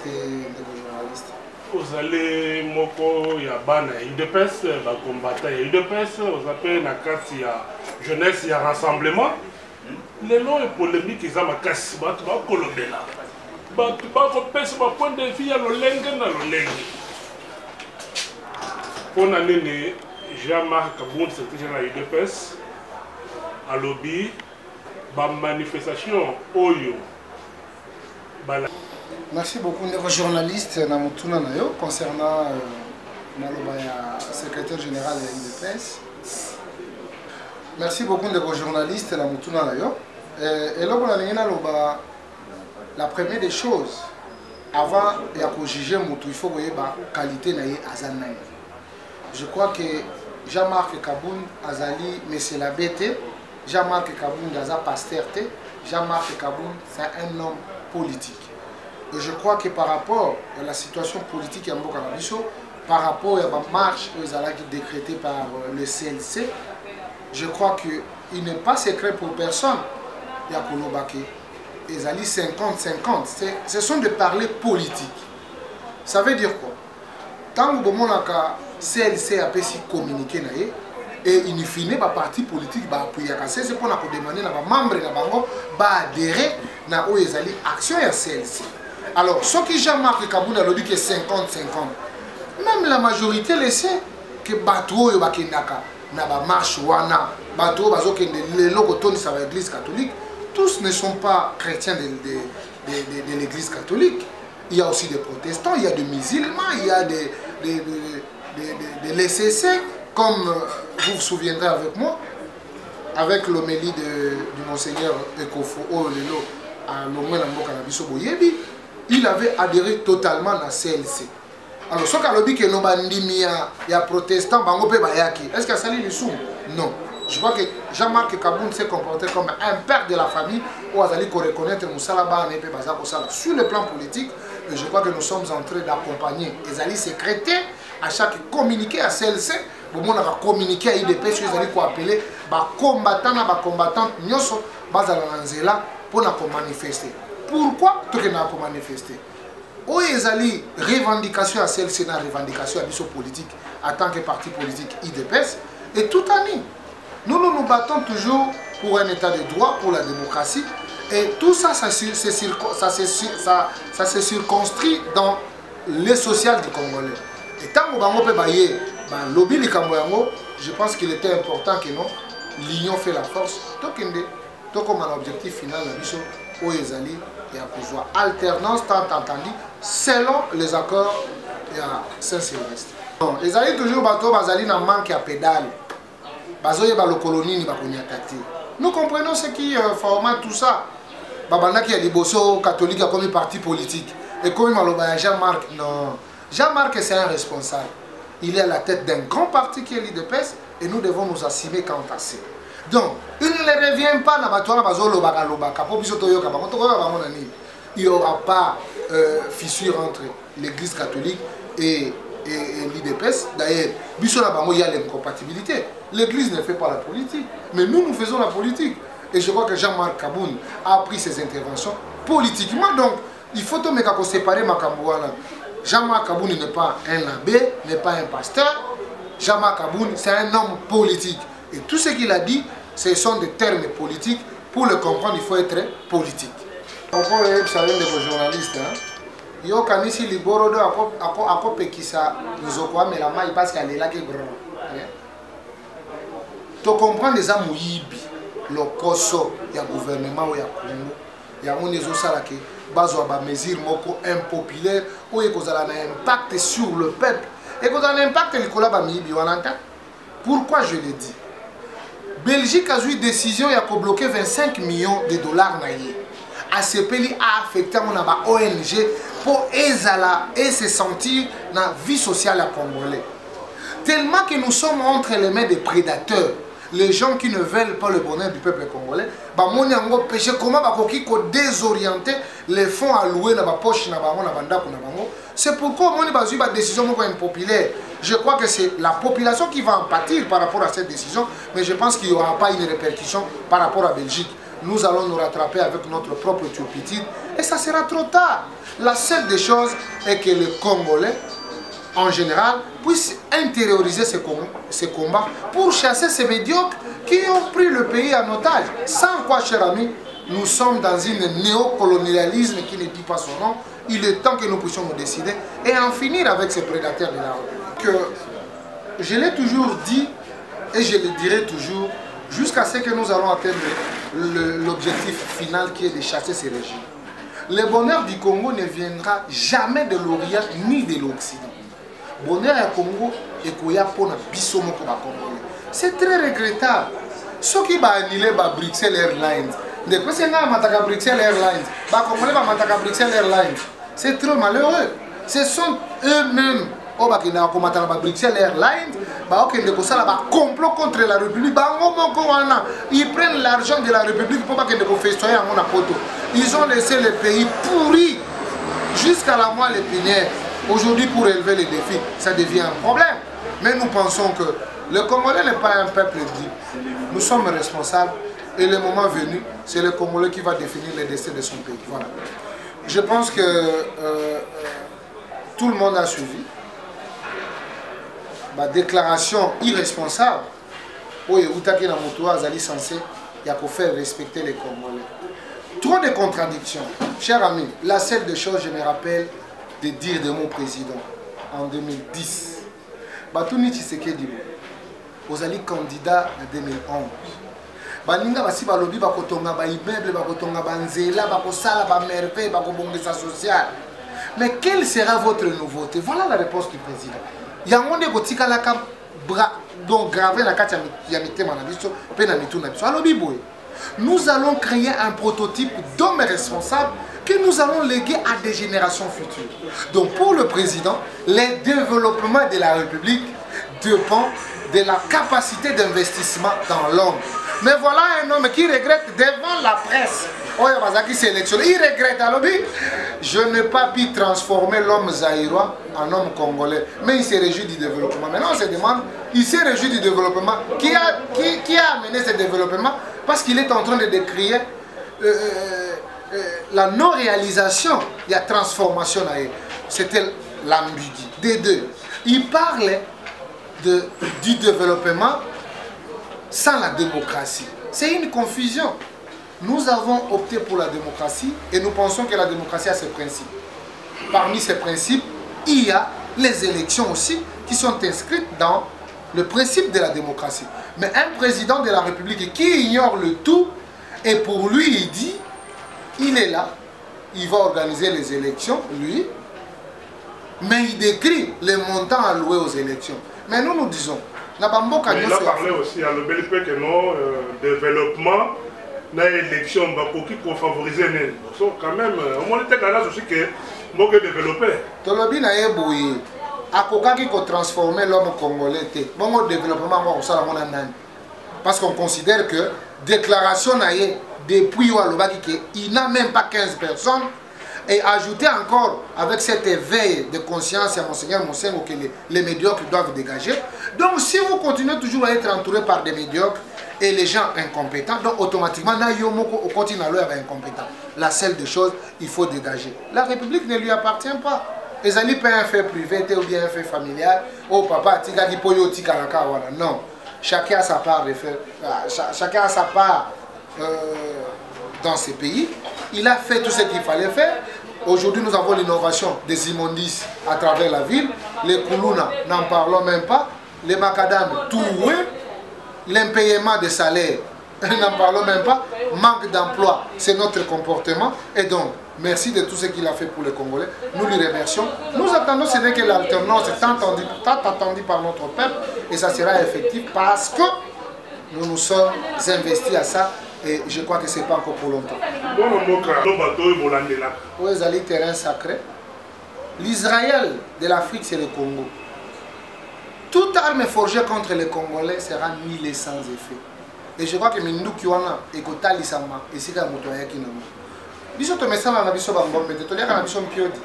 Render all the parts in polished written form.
les journalistes. Vous allez moko ya bana UDPS ba combattant ya UDPS vous appelez na kati ya jeunesse ya rassemblement les noms et polémiques ils ont makasi ba kolobela ba ko pesa ba point de vue ya lolenge na lolenge on a né Jean-Marc Kaboun secrétaire général UDPS à lobby ba manifestation oyo bala. Merci beaucoup les journalistes concernant le secrétaire général de l'UDPS. Merci beaucoup les journalistes et là la première des choses avant de juger il faut voir la qualité de la je crois que Jean-Marc Kaboun Azali mais c'est la bête. Jean-Marc Kaboun Gaza pasteur Jean-Marc Kaboun c'est un homme politique. Et je crois que par rapport à la situation politique en Bokanabiso, par rapport à la marche décrétée par le CLC, je crois qu'il n'est pas secret pour personne. Ils allaient 50-50. Ce sont des parlers politiques. Ça veut dire quoi? Tant que le CLC a pu communiquer, et il finit par parti politique, c'est pour demander aux membres d'adhérer à l'action de CLC. Alors, ce qui Jean-Marc Kaboun a dit que 50-50, même la majorité le sait que Bateau et Bakendaka, Naba marche Wana, Bateau, les logotons de l'église catholique, tous ne sont pas chrétiens de l'église catholique. Il y a aussi des protestants, il y a des musulmans, il y a des LCC, comme vous vous souviendrez avec moi, avec l'homélie du monseigneur Ekofo Olelo à l'Omwe Namboka Nabiso Boyebi. Il avait adhéré totalement à CLC. Alors, ce qu'on a dit que nos bandits, il y a protestants, est-ce qu'il y a sali les sous? Non. Je crois que Jean-Marc Kaboun s'est comporté comme un père de la famille où il a reconnaître Moussalaba sur le plan politique. Et je crois que nous sommes en train d'accompagner les alliés secrétaires à chaque communiqué à CLC. Au moment où on a communiqué à IDPS, ils allaient appeler combattants, combattantes, pour manifester. Pourquoi tout le monde manifester? Où ils allaient revendication à CLC, revendication à l'issue politique en tant que parti politique IDPS. Et tout année, nous nous battons toujours pour un état de droit, pour la démocratie. Et tout ça, ça se circonscrit dans le social du Congolais. Et tant que lobby du Cambodge, je pense qu'il était important que l'union fait la force. Tout comme un objectif final, où ils allaient et à alternance tant entendu selon les accords de Saint-Sylvestre. Ils allaient toujours bateau, ils allaient manque à pédale. Nous comprenons ce qui forme tout ça. Babana qui a des bossos catholiques comme parti politique. Et comme Jean-Marc, non. Jean-Marc c'est un responsable. Il est à la tête d'un grand parti qui est l'IDPS et nous devons nous assumer quant à ça. Donc, il ne revient pas à il n'y aura pas fissure entre l'église catholique et l'IDPS. D'ailleurs, il y a l'incompatibilité. L'église ne fait pas la politique, mais nous faisons la politique. Et je crois que Jean-Marc Kaboun a pris ses interventions politiquement. Donc, il faut tout séparer Makambouana. Jean-Marc Kaboun n'est pas un abbé, n'est pas un pasteur. Jean-Marc Kaboun, c'est un homme politique. Et tout ce qu'il a dit, ce sont des termes politiques. Pour le comprendre, il faut être politique. On peut les journalistes. Il y a un ici, les borodo, à peu qui ça nous a mais la maille parce qu'elle est là qui est grande. Tu comprends les amouibi, le coso, il y a gouvernement, il y a Congo, il y a des autres qui basent des mesures impopulaires où il y a un impact sur le peuple. Et quand on a un impact, il y a un impact. Pourquoi je le dis? Belgique a eu une décision de bloquer 25 millions de dollars. ACP a affecté mon ONG pour se sentir dans la vie sociale à Congolais. Tellement que nous sommes entre les mains des prédateurs, les gens qui ne veulent pas le bonheur du peuple congolais, comment désorienter les fonds alloués dans la poche. C'est pourquoi on a eu une décision impopulaire. Je crois que c'est la population qui va en pâtir par rapport à cette décision, mais je pense qu'il n'y aura pas une répercussion par rapport à la Belgique. nous allons nous rattraper avec notre propre turpitude et ça sera trop tard. La seule des choses est que les Congolais, en général, puissent intérioriser ces combats pour chasser ces médiocres qui ont pris le pays en otage. Sans quoi, cher ami, nous sommes dans un néocolonialisme qui ne dit pas son nom. Il est temps que nous puissions nous décider et en finir avec ces prédateurs de la République. Je l'ai toujours dit et je le dirai toujours jusqu'à ce que nous allons atteindre l'objectif final qui est de chasser ces régimes. Le bonheur du Congo ne viendra jamais de l'Orient ni de l'Occident. Le bonheur du Congo est pour c'est très regrettable. Ceux qui ont annulé Bruxelles Airlines, c'est trop malheureux. Ce sont eux-mêmes Bruxelles Airlines, complot contre la République. Ils prennent l'argent de la République pour festoyer à mon apoto. Ils ont laissé le pays pourri jusqu'à la moelle épinière. Aujourd'hui, pour élever les défis, ça devient un problème. Mais nous pensons que le Congolais n'est pas un peuple libre. Nous sommes responsables et le moment venu, c'est le Congolais qui va définir le destin de son pays. Voilà. Je pense que tout le monde a suivi ma déclaration irresponsable où Utaki Namoto Azali censé faire respecter les Congolais. Trop de contradictions. Chers amis, la seule des choses, je me rappelle de dire de mon président en 2010. Batouni Tshisekedi, vous allez candidat en 2011. Balinga basi balobi bakotonga ba immeuble bakotonga banzela bakosala ba merveille bakobongisa social. Mais quelle sera votre nouveauté? Voilà la réponse du président. Yangonde kotika la kam donc gravé la carte ya mitema na biso pe na mitu na biso. Alobi boy. Nous allons créer un prototype d'homme responsable que nous allons léguer à des générations futures. Donc pour le président, le développement de la République dépend de la capacité d'investissement dans l'homme. Mais voilà un homme qui regrette devant la presse. Il regrette à l'objet. Je n'ai pas pu transformer l'homme zaïrois en homme congolais. Mais il se réjouit du développement. Maintenant on se demande, il se réjouit du développement. Qui a amené ce développement? Parce qu'il est en train de décrire la non-réalisation de la transformation. C'était l'ambiguïté des deux. Il parlait du développement sans la démocratie. C'est une confusion. Nous avons opté pour la démocratie et nous pensons que la démocratie a ses principes. Parmi ces principes, il y a les élections aussi qui sont inscrites dans le principe de la démocratie. Mais un président de la République qui ignore le tout et pour lui il dit, il est là, il va organiser les élections, lui, mais il décrit les montants alloués aux élections. Mais nous nous disons, il a parlé aussi à l'obélisque que non développement l'élection pour favoriser les quand même au moins il aussi que moi que développer tolobi na yeboye akokaki ko transformer l'homme congolais bon développement moi ça la nani parce qu'on considère que déclaration na ye depuis Walobaki que il n'a même pas 15 personnes et ajouter encore avec cet éveil de conscience à Monseigneur Monsengo que les médiocres doivent dégager. Donc si vous continuez toujours à être entouré par des médiocres et les gens incompétents, donc automatiquement, on continue à être incompétent. La seule des choses, il faut dégager. La République ne lui appartient pas. Les alliés pas un fait privé ou bien un fait familial. Oh papa, tika ki poyo tika la kawana. Non. Chacun a sa part de faire. Chacun a sa part dans ces pays. Il a fait tout ce qu'il fallait faire. Aujourd'hui, nous avons l'innovation des immondices à travers la ville. Les Koulouna, n'en parlons même pas. Les macadam, tout oui. L'impayement des salaires, n'en parlons même pas. Manque d'emploi, c'est notre comportement. Et donc, merci de tout ce qu'il a fait pour les Congolais. Nous lui remercions. Nous attendons, ce n'est que l'alternance tant attendue par notre peuple. Et ça sera effectif parce que nous nous sommes investis à ça. Et je crois que ce n'est pas encore pour longtemps. Où est le terrain sacré? L'Israël de l'Afrique, c'est le Congo. Toute arme forgée contre les Congolais sera mise sans effet. Et je crois que nous qui sommes et que Tali Sama et si la moto est qui nous. Biso to mesala na biso bangombe te tolia na biso mpiodi.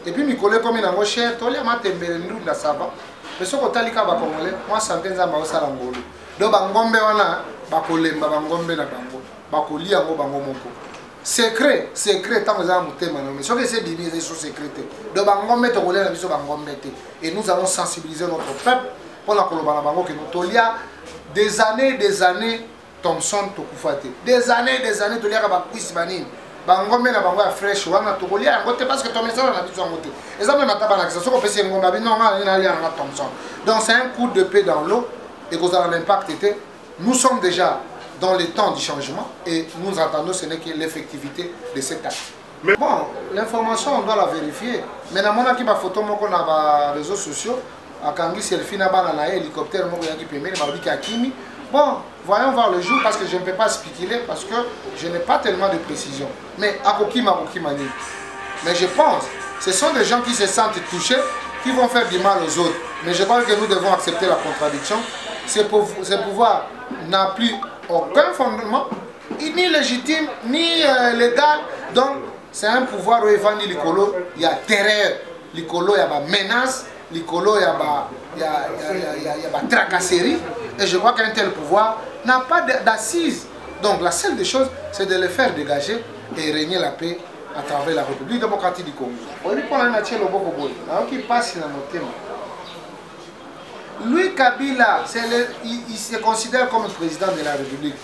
Et puis mi collègue comme na ngo cher tolia matembele ndu na sava. Mais ce que Tali ka ba Congolais, moi santenza ba osala ngolo. Do bangombe wana bakolemba bangombe na bango bakolia yango bango moko secret tant que ça motema mais ce que c'est bibi c'est sur secret de bangombe to kolela biso bangombe te et nous allons sensibiliser notre peuple pour la koloba na bango que nous tolia des années Thompson tokufate des années tolia ka ba kwisi banini bangombe na bango ya fresh wana tokolia yango te parce que Thompson na biso yango te eza même ataba na kisa soko pesi ngomba bino na lia na Thompson donc c'est un coup de paix dans l'eau et cause à l'impact était nous sommes déjà dans les temps du changement et nous attendons ce n'est que l'effectivité de cet acte. Mais bon, l'information on doit la vérifier. Maintenant on a qui ba photo moko na les réseaux sociaux à Kangi selfie na bana na hélicoptère moko ya ki pemeli ba biki akimi. Bon, voyons voir le jour parce que je ne peux pas spéculer parce que je n'ai pas tellement de précision. Mais akoki mani. Mais je pense ce sont des gens qui se sentent touchés qui vont faire du mal aux autres. Mais je crois que nous devons accepter la contradiction. Ces pouvoirs n'a plus aucun fondement, ni légitime, ni légal. Donc, c'est un pouvoir où il y a terreur, il y a menace, il y a tracasserie. Et je crois qu'un tel pouvoir n'a pas d'assises. Donc, la seule des choses, c'est de les faire dégager et régner la paix à travers la République démocratique du Congo. Lui, Kabila, il se considère comme le président de la République.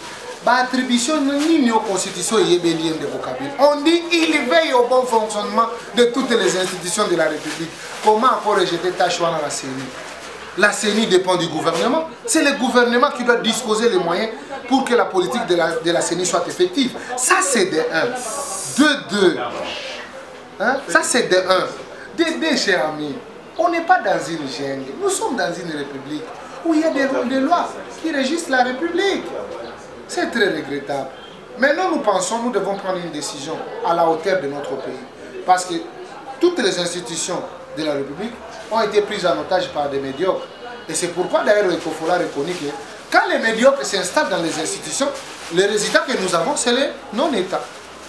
Attribution ni aux constitutions yébéliennes de Kabila. On dit qu'il veille au bon fonctionnement de toutes les institutions de la République. Comment encore rejeter Tachoua dans la CENI? La CENI dépend du gouvernement. C'est le gouvernement qui doit disposer les moyens pour que la politique de la CENI soit effective. Ça, c'est de 1. De 2. Hein? Ça, c'est de 1. De 2, chers amis. On n'est pas dans une jungle, nous sommes dans une république où il y a des lois qui régissent la république. C'est très regrettable. Maintenant, nous pensons, nous devons prendre une décision à la hauteur de notre pays. Parce que toutes les institutions de la république ont été prises en otage par des médiocres. Et c'est pourquoi d'ailleurs il faut reconnaître que quand les médiocres s'installent dans les institutions, le résultat que nous avons, c'est le non-État.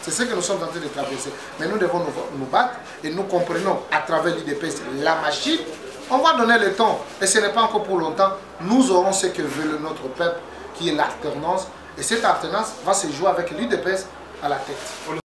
C'est ce que nous sommes en train de traverser. Mais nous devons nous battre et nous comprenons à travers l'IDPS la machine. On va donner le temps et ce n'est pas encore pour longtemps. Nous aurons ce que veut notre peuple qui est l'alternance. Et cette alternance va se jouer avec l'IDPS à la tête.